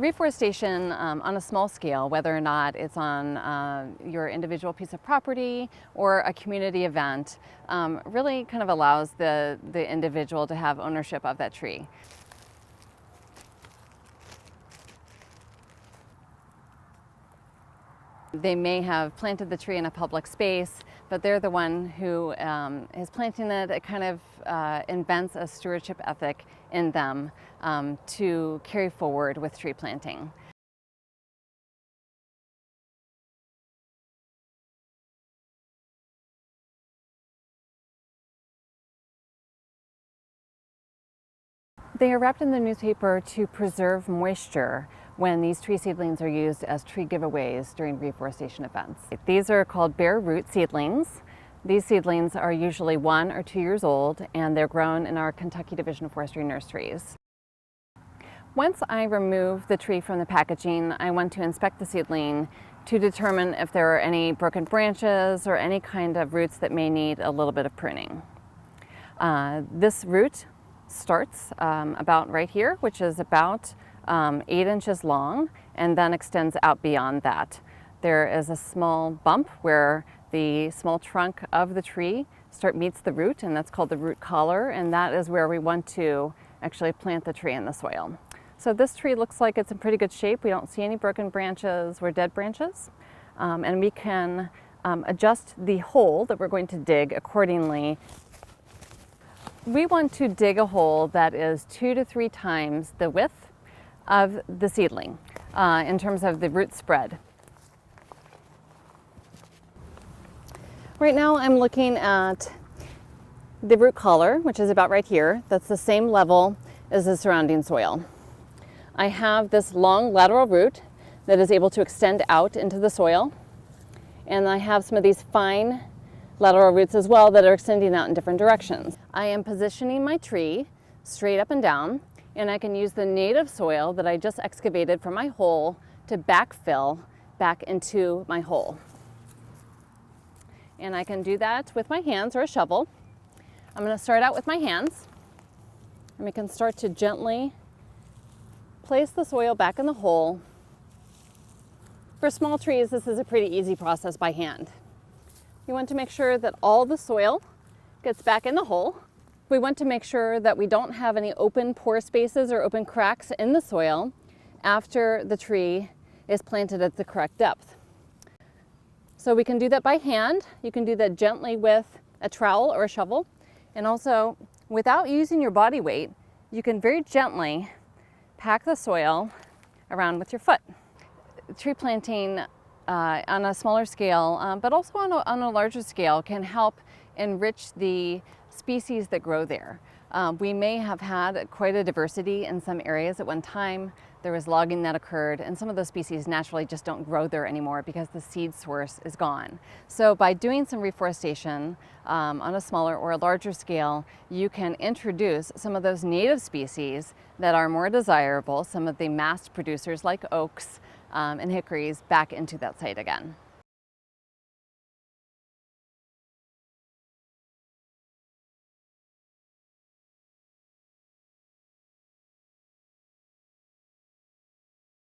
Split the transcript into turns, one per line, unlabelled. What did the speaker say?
Reforestation on a small scale, whether or not it's on your individual piece of property or a community event, really kind of allows the individual to have ownership of that tree. They may have planted the tree in a public space, but they're the one who is planting it. It kind of invents a stewardship ethic in them to carry forward with tree planting. They are wrapped in the newspaper to preserve moisture when these tree seedlings are used as tree giveaways during reforestation events. These are called bare root seedlings. These seedlings are usually 1 or 2 years old, and they're grown in our Kentucky Division of Forestry nurseries. Once I remove the tree from the packaging, I want to inspect the seedling to determine if there are any broken branches or any kind of roots that may need a little bit of pruning. This root starts about right here, which is about 8 inches long, and then extends out beyond that. There is a small bump where the small trunk of the tree meets the root, and that's called the root collar, and that is where we want to actually plant the tree in the soil. So this tree looks like it's in pretty good shape. We don't see any broken branches or dead branches, and we can adjust the hole that we're going to dig accordingly. We want to dig a hole that is 2 to 3 times the width of the seedling in terms of the root spread. Right now I'm looking at the root collar, which is about right here. That's the same level as the surrounding soil. I have this long lateral root that is able to extend out into the soil, and I have some of these fine lateral roots as well that are extending out in different directions. I am positioning my tree straight up and down, and I can use the native soil that I just excavated from my hole to backfill back into my hole. And I can do that with my hands or a shovel. I'm going to start out with my hands, and we can start to gently place the soil back in the hole. For small trees, this is a pretty easy process by hand. You want to make sure that all the soil gets back in the hole. We want to make sure that we don't have any open pore spaces or open cracks in the soil after the tree is planted at the correct depth. So we can do that by hand. You can do that gently with a trowel or a shovel. And also, without using your body weight, you can very gently pack the soil around with your foot. Tree planting on a smaller scale, but also on a larger scale, can help enrich the species that grow there. We may have had quite a diversity in some areas at one time. There was logging that occurred, and some of those species naturally just don't grow there anymore because the seed source is gone. So by doing some reforestation on a smaller or a larger scale, you can introduce some of those native species that are more desirable, some of the mass producers like oaks and hickories, back into that site again.